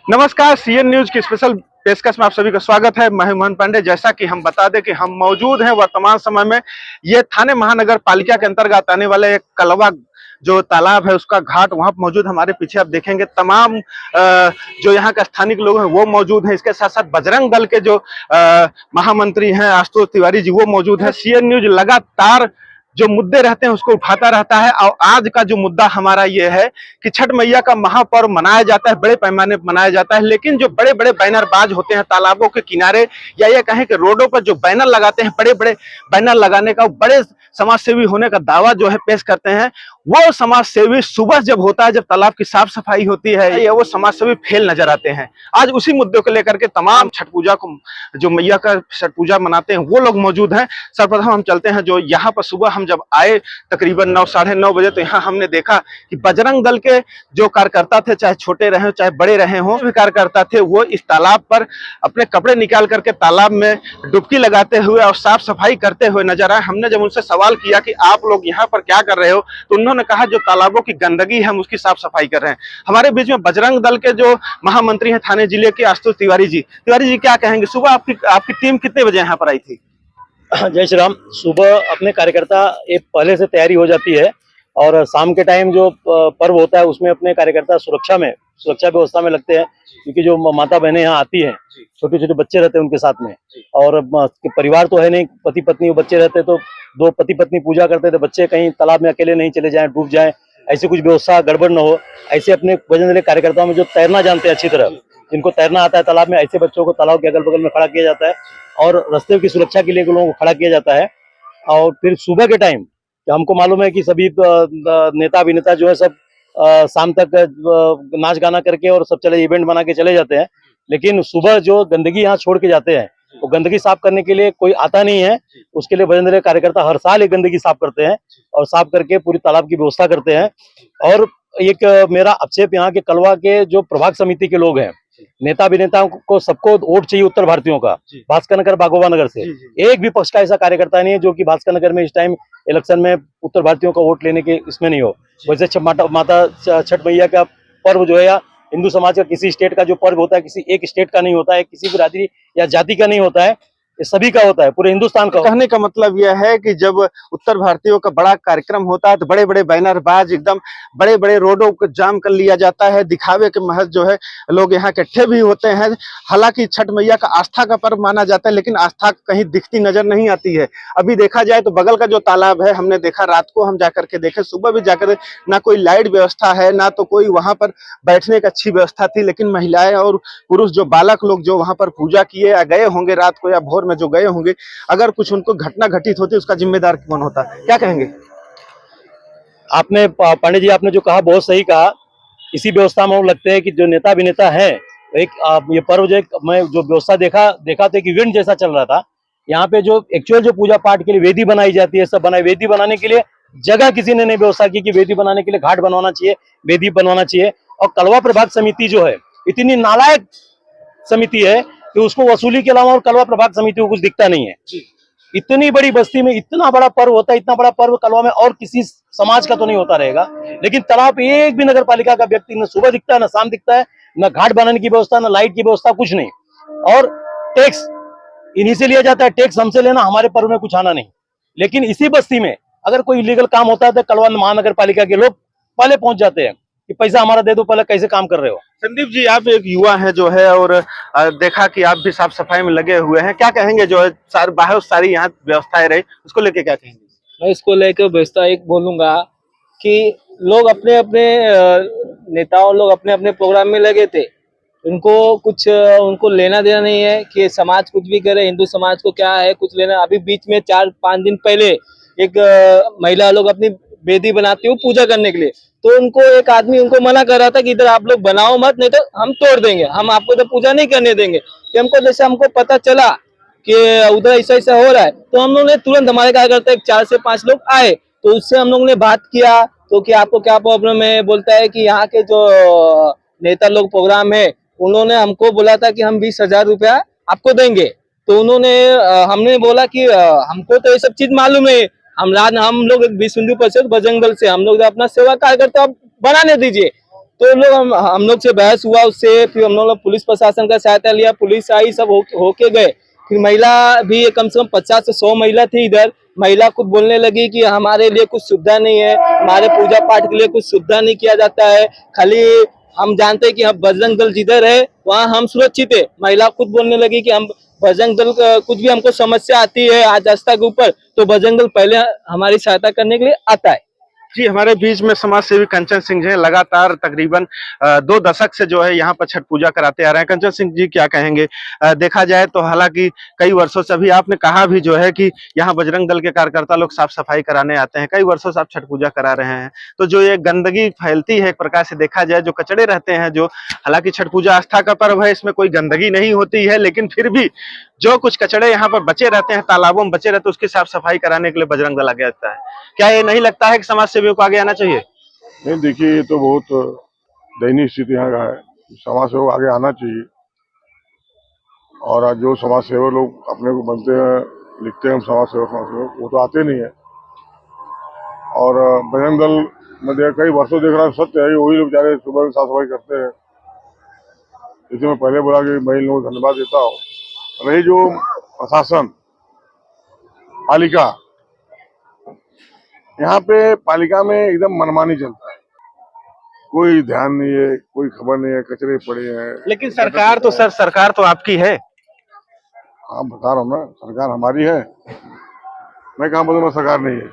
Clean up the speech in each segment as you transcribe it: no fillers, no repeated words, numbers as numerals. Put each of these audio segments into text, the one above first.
नमस्कार, CN news की special पेशकश में आप सभी का स्वागत है। मैं मोहन पांडे। जैसा कि हम बता दें कि हम मौजूद हैं वर्तमान समय में ये थाने महानगर पालिका के अंतर्गत आने वाले एक कलवा जो तालाब है उसका घाट वहां पर मौजूद। हमारे पीछे आप देखेंगे तमाम जो यहाँ के स्थानिक लोग हैं वो मौजूद हैं। इसके साथ साथ बजरंग दल के जो महामंत्री हैं आशुतोष तिवारी जी वो मौजूद है। सीएन न्यूज लगातार जो मुद्दे रहते हैं उसको उठाता रहता है और आज का जो मुद्दा हमारा ये है कि छठ मैया का महापर्व मनाया जाता है, बड़े पैमाने पर मनाया जाता है, लेकिन जो बड़े बड़े बैनरबाज होते हैं तालाबों के किनारे या ये कहें कि रोडों पर जो बैनर लगाते हैं, बड़े बड़े बैनर लगाने का, बड़े समाजसेवी होने का दावा जो है पेश करते हैं, वो समाजसेवी सुबह जब होता है, जब तालाब की साफ सफाई होती है, या वो समाजसेवी फेल नजर आते हैं। आज उसी मुद्दे को लेकर के तमाम छठ पूजा को जो मैया का छठ पूजा मनाते हैं वो लोग मौजूद हैं। सर्वप्रथम हम चलते हैं जो यहाँ पर सुबह हम जब आए तकरीबन 9 साढ़े 9 बजे, तो यहाँ हमने देखा कि बजरंग दल के जो कार्यकर्ता थे, चाहे छोटे रहे चाहे बड़े रहे हों, भी कार्यकर्ता थे, वो इस तालाब पर अपने कपड़े निकाल करके तालाब में डुबकी लगाते हुए और साफ सफाई करते हुए नजर आए। हमने जब उनसे सवाल किया कि आप लोग यहाँ पर क्या कर रहे हो, तो उन्होंने कहा जो तालाबों की गंदगी है हम उसकी साफ सफाई कर रहे हैं। हमारे बीच में बजरंग दल के जो महामंत्री हैं थाने जिले के आशुतोष तिवारी जी क्या कहेंगे? सुबह आपकी टीम कितने बजे यहाँ पर आई थी? जय श्री राम। सुबह अपने कार्यकर्ता एक पहले से तैयारी हो जाती है और शाम के टाइम जो पर्व होता है उसमें अपने कार्यकर्ता सुरक्षा व्यवस्था में लगते हैं, क्योंकि जो माता बहनें यहाँ आती हैं, छोटे छोटे बच्चे रहते हैं उनके साथ में, और परिवार तो है नहीं, पति पत्नी बच्चे रहते, तो दो पति पत्नी पूजा करते थे, बच्चे कहीं तालाब में अकेले नहीं चले जाएं, डूब जाएं, ऐसी कुछ व्यवस्था गड़बड़ न हो, ऐसे अपने बजरंग दल कार्यकर्ताओं में जो तैरना जानते हैं अच्छी तरह, जिनको तैरना आता है तालाब में, ऐसे बच्चों को तालाब के अगल बगल में खड़ा किया जाता है और रास्ते की सुरक्षा के लिए लोगों को खड़ा किया जाता है। और फिर सुबह के टाइम हमको मालूम है कि सभी नेता अभिनेता जो है सब शाम तक नाच गाना करके और सब चले इवेंट बना के चले जाते हैं, लेकिन सुबह जो गंदगी यहाँ छोड़ के जाते हैं वो गंदगी साफ करने के लिए कोई आता नहीं है। उसके लिए बजरंग दल कार्यकर्ता हर साल एक गंदगी साफ करते हैं और साफ करके पूरी तालाब की व्यवस्था करते हैं। और एक मेरा आक्षेप यहाँ के कलवा के जो प्रभाग समिति के लोग हैं, नेता अभिनेताओं को सबको वोट चाहिए उत्तर भारतीयों का, भास्कर नगर बागोबा नगर से एक भी पक्ष का ऐसा कार्यकर्ता नहीं है जो कि भास्कर नगर में इस टाइम इलेक्शन में उत्तर भारतीयों का वोट लेने के इसमें नहीं हो। वैसे माता छठ मैया का पर्व जो है या हिंदू समाज का किसी स्टेट का जो पर्व होता है किसी एक स्टेट का नहीं होता है, किसी बिरादरी या जाति का नहीं होता है, ये सभी का होता है, पूरे हिंदुस्तान का। कहने का मतलब यह है कि जब उत्तर भारतीयों का बड़ा कार्यक्रम होता है तो बड़े बड़े बैनरबाज एकदम बड़े बड़े रोडों को जाम कर लिया जाता है, दिखावे के महज जो है लोग यहाँ इकट्ठे भी होते हैं। हालांकि छठ मैया का आस्था का पर्व माना जाता है, लेकिन आस्था कहीं दिखती नजर नहीं आती है। अभी देखा जाए तो बगल का जो तालाब है, हमने देखा, रात को हम जाकर के देखे, सुबह भी जाकर, ना कोई लाइट व्यवस्था है, ना तो कोई वहां पर बैठने की अच्छी व्यवस्था थी, लेकिन महिलाएं और पुरुष जो बालक लोग जो वहां पर पूजा किए या गए होंगे रात को या भोर में जो गए होंगे, अगर कुछ उनको घटना घटित होती उसका जिम्मेदार कौन होता? क्या कहेंगे? आपने पांडे जी आपने जो कहा बहुत सही कहा। इसी व्यवस्था में लगते हैं कि जो नेता अभिनेता है, एक ये पर्व जो मैं जो व्यवस्था देखा तो एक इवेंट जैसा चल रहा था। यहाँ पे जो एक्चुअल जो पूजा पाठ के लिए वेदी बनाई जाती है, सब बनाई, वेदी बनाने के लिए जगह किसी ने नहीं व्यवस्था की कि वेदी बनाने के लिए घाट बनवाना चाहिए, वेदी बनवाना चाहिए। और कलवा प्रभाग समिति जो है इतनी नालायक समिति है कि उसको वसूली के अलावा और कलवा प्रभाग समिति को कुछ दिखता नहीं है। इतनी बड़ी बस्ती में इतना बड़ा पर्व होता है, इतना बड़ा पर्व कलवा में और किसी समाज का तो नहीं होता रहेगा, लेकिन तालाब पे एक भी नगर पालिका का व्यक्ति न सुबह दिखता है, न शाम दिखता है, न घाट बनाने की व्यवस्था, न लाइट की व्यवस्था, कुछ नहीं। और टैक्स इन्हीं से लिया जाता है, टैक्स हमसे लेना, हमारे पर्व में कुछ आना नहीं। लेकिन इसी बस्ती में अगर कोई इलीगल काम होता है तो कलवा महानगर पालिका के लोग पहले पहुंच जाते हैं कि पैसा हमारा दे दो, पहले कैसे काम कर रहे हो। संदीप जी, आप एक युवा है जो है, और देखा कि आप भी साफ सफाई में लगे हुए हैं, क्या कहेंगे? जो है सारी यहाँ व्यवस्थाएं रही, उसको लेके क्या कहेंगे? मैं इसको लेकर व्यवस्था एक बोलूंगा कि लोग अपने अपने नेताओं लोग अपने अपने प्रोग्राम में लगे थे, उनको लेना देना नहीं है कि समाज कुछ भी करे, हिंदू समाज को क्या है कुछ लेना। अभी बीच में 4-5 दिन पहले एक महिला लोग अपनी वेदी बनाती हूँ पूजा करने के लिए, तो उनको एक आदमी उनको मना कर रहा था कि इधर आप लोग बनाओ मत, नहीं तो हम तोड़ देंगे, हम आपको तो पूजा नहीं करने देंगे। कि हमको पता चला कि उधर ऐसा ऐसा हो रहा है, तो हम लोग ने तुरंत, हमारे कार्यकर्ता 4 से 5 लोग आए, तो उससे हम लोग ने बात किया तो कि आपको क्या प्रॉब्लम है। बोलता है कि यहाँ के जो नेता लोग प्रोग्राम है उन्होंने हमको बोला था कि हम 20,000 रुपया आपको देंगे। तो हमने बोला कि हमको तो ये सब चीज मालूम है, हम लोग 20 हिंदू परिषद बजरंग दल से हम लोग अपना सेवा कार्यकर्ता बनाने दीजिए। तो लोग हम लोग से बहस हुआ उससे, फिर हम लोग पुलिस प्रशासन का सहायता लिया, पुलिस आई, सब होके गए। फिर महिला भी कम से कम 50 से 100 महिला थी इधर। महिला खुद बोलने लगी कि हमारे लिए कुछ सुविधा नहीं है, हमारे पूजा पाठ के लिए कुछ सुविधा नहीं किया जाता है, खाली हम जानते हैं कि हम बजरंग दल जिधर है वहाँ हम सुरक्षित है। महिला खुद बोलने लगी कि हम बजरंग दल कुछ भी हमको समस्या आती है आज आस्था के ऊपर तो बजरंग दल पहले हमारी सहायता करने के लिए आता है। जी, हमारे बीच में समाज सेवी कंचन सिंह जी हैं। लगातार तकरीबन 2 दशक से जो है यहाँ पर छठ पूजा कराते आ रहे हैं। कंचन सिंह जी क्या कहेंगे? देखा जाए तो हालांकि कई वर्षों से, अभी आपने कहा भी जो है कि यहाँ बजरंग दल के कार्यकर्ता लोग साफ सफाई कराने आते हैं, कई वर्षों से आप छठ पूजा करा रहे हैं, तो जो ये गंदगी फैलती है एक प्रकार से देखा जाए, जो कचड़े रहते हैं, जो हालांकि छठ पूजा आस्था का पर्व है, इसमें कोई गंदगी नहीं होती है, लेकिन फिर भी जो कुछ कचड़े यहाँ पर बचे रहते हैं, तालाबों में बचे रहते हैं, उसकी साफ सफाई कराने के लिए बजरंग दल आगे आता है। क्या ये नहीं लगता है कि समाज सेवियों को आगे आना चाहिए? नहीं, देखिए ये तो बहुत दयनीय स्थिति यहाँ का है। समाज सेवक आगे आना चाहिए। और आज जो समाज सेवक लोग अपने को बनते हैं, लिखते हैं हम समाज सेवक, वो तो आते नहीं है। और बजरंग दल में कई वर्षों देख रहा हूँ, सत्य है, वही लोग बेचारे सुबह में साफ सफाई करते हैं। इसलिए मैं पहले बोला कि मैं इन लोगों को धन्यवाद देता हूँ। रही जो प्रशासन, पालिका, यहाँ पे पालिका में एकदम मनमानी चलता है, कोई ध्यान नहीं है, कोई खबर नहीं है, कचरे पड़े हैं। लेकिन सरकार तो सर, सरकार तो आपकी है। हाँ, बता रहा हूँ ना, सरकार हमारी है, मैं कहाँ बोलूँ सरकार नहीं है।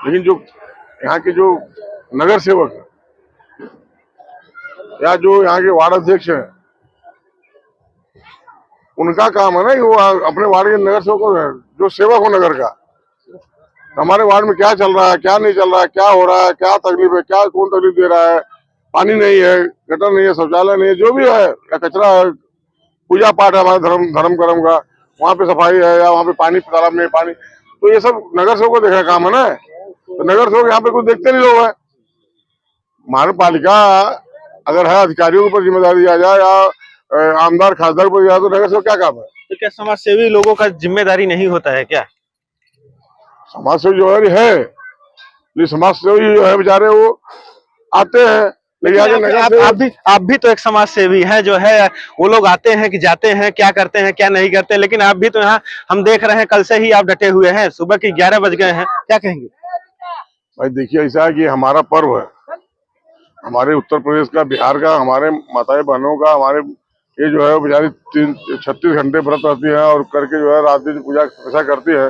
लेकिन जो यहाँ के जो नगर सेवक है या जो यहाँ के वार्ड अध्यक्ष हैं, उनका काम है ना कि वो अपने वार्ड के नगर सेवक को, जो सेवक हो नगर का, हमारे वार्ड में क्या चल रहा है, क्या नहीं चल रहा है, क्या हो रहा है, क्या तकलीफ है, क्या कौन तकलीफ दे रहा है, पानी नहीं है, गटर नहीं है, शौचालय नहीं है, जो भी है, या कचरा है, पूजा पाठ है हमारे धर्म कर्म का, वहाँ पे सफाई है या वहाँ पे पानी, तालाब में पानी, तो ये सब नगर सेवक को देखने का काम है ना। तो नगर सेवक यहाँ पे कुछ देखते नहीं लोग है। हमारे पालिका अगर है, अधिकारियों के ऊपर जिम्मेदारी दिया जाए या आमदार खासदार पर दिया, तो नगर सेवक क्या काम है? तो क्या समाज सेवी लोगों का जिम्मेदारी नहीं होता है क्या? समाज सेवी जो है, ये समाज सेवी जो है बेचारे वो आते हैं, लेकिन आगे नगर आप भी तो एक समाज सेवी है जो है, वो लोग आते हैं कि जाते हैं, क्या करते हैं क्या नहीं करते, लेकिन आप भी तो यहाँ हम देख रहे हैं, कल से ही आप डटे हुए हैं, सुबह के 11 बज गए हैं, क्या कहेंगे? भाई देखिए, ऐसा है कि हमारा पर्व है, हमारे उत्तर प्रदेश का, बिहार का, हमारे माताएं बहनों का, हमारे ये जो है बेचारी 36 घंटे व्रत रहती है और करके जो है रात दिन पूजा ऐसा करती है।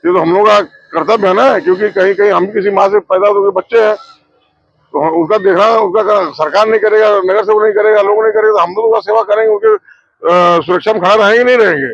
ये तो हम लोग का कर्तव्य है ना, क्योंकि कहीं कहीं हम किसी माँ से पैदा होते बच्चे हैं, तो उनका देखना, उनका सरकार नहीं करेगा, नगर सेवक नहीं करेगा, लोग नहीं करेगा, तो हम लोग सेवा करेंगे, उनके सुरक्षा में खड़ा रहेंगे नहीं रहेंगे।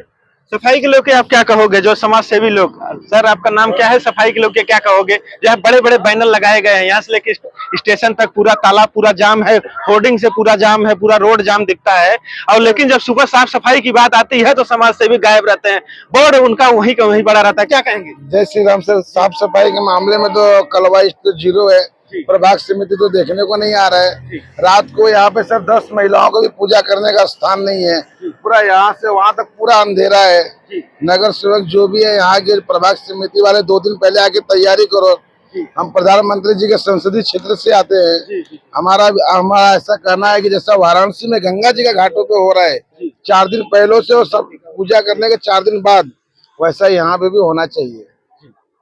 सफाई के लोग के आप क्या कहोगे, जो समाज सेवी लोग? सर आपका नाम क्या है? सफाई के लोग के क्या कहोगे? जहाँ बड़े बड़े बैनर लगाए गए हैं, यहाँ से लेके स्टेशन तक पूरा तालाब पूरा जाम है, होर्डिंग से पूरा जाम है, पूरा रोड जाम दिखता है, और लेकिन जब सुबह साफ सफाई की बात आती है तो समाज सेवी गायब रहते हैं, बोर्ड उनका वहीं का वहीं पड़ा रहता है, क्या कहेंगे? जय श्री राम सर। साफ सफाई के मामले में तो कलवा तो 0 है, प्रभाग समिति तो देखने को नहीं आ रहा है। रात को यहाँ पे सर 10 महिलाओं को भी पूजा करने का स्थान नहीं है, पूरा यहाँ से वहाँ तक पूरा अंधेरा है। नगर सेवक जो भी है यहाँ के प्रभाग समिति वाले 2 दिन पहले आके तैयारी करो। हम प्रधानमंत्री जी के संसदीय क्षेत्र से आते हैं, हमारा ऐसा कहना है कि जैसा वाराणसी में गंगा जी के घाटों पे हो रहा है 4 दिन पहले से और सब पूजा करने के 4 दिन बाद, वैसा यहाँ पे भी होना चाहिए,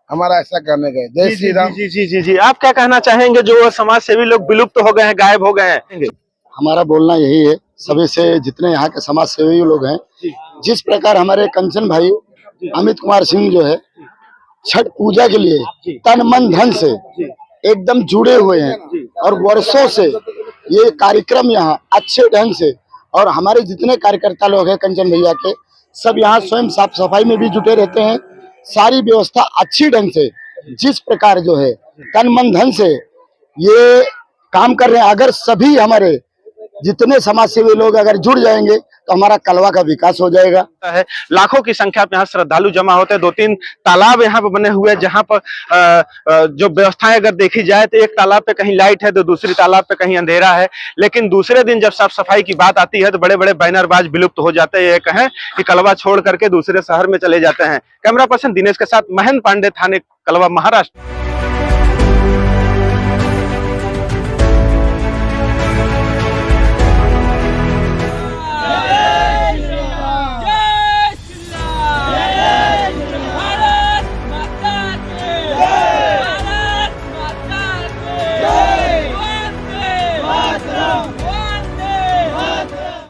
हमारा ऐसा करने का। जय श्री राम। जी जी जी जी, आप क्या कहना चाहेंगे, जो समाज सेवी लोग विलुप्त हो गए हैं, गायब हो गए हैं? हमारा बोलना यही है, सभी से जितने यहाँ के समाज सेवी लोग हैं, जिस प्रकार हमारे कंचन भाई अमित कुमार सिंह जो है छठ पूजा के लिए तन मन धन से एकदम जुड़े हुए हैं और वर्षों से ये कार्यक्रम यहाँ अच्छे ढंग से, और हमारे जितने कार्यकर्ता लोग हैं कंचन भैया के, सब यहाँ स्वयं साफ सफाई में भी जुटे रहते हैं। सारी व्यवस्था अच्छी ढंग से, जिस प्रकार जो है तन मन धन से ये काम कर रहे हैं। अगर सभी हमारे जितने समाज सेवी लोग अगर जुड़ जाएंगे तो हमारा कलवा का विकास हो जाएगा। लाखों की संख्या में यहाँ श्रद्धालु जमा होते हैं। 2-3 तालाब यहाँ पे बने हुए हैं, जहाँ पर जो व्यवस्थाएं अगर देखी जाए तो एक तालाब पे कहीं लाइट है तो दूसरी तालाब पे कहीं अंधेरा है, लेकिन दूसरे दिन जब साफ सफाई की बात आती है तो बड़े बड़े बैनरबाज विलुप्त हो जाते हैं। ये कहें कि कलवा छोड़ करके दूसरे शहर में चले जाते हैं। कैमरा पर्सन दिनेश के साथ महेंद्र पांडे, थाने कलवा, महाराष्ट्र।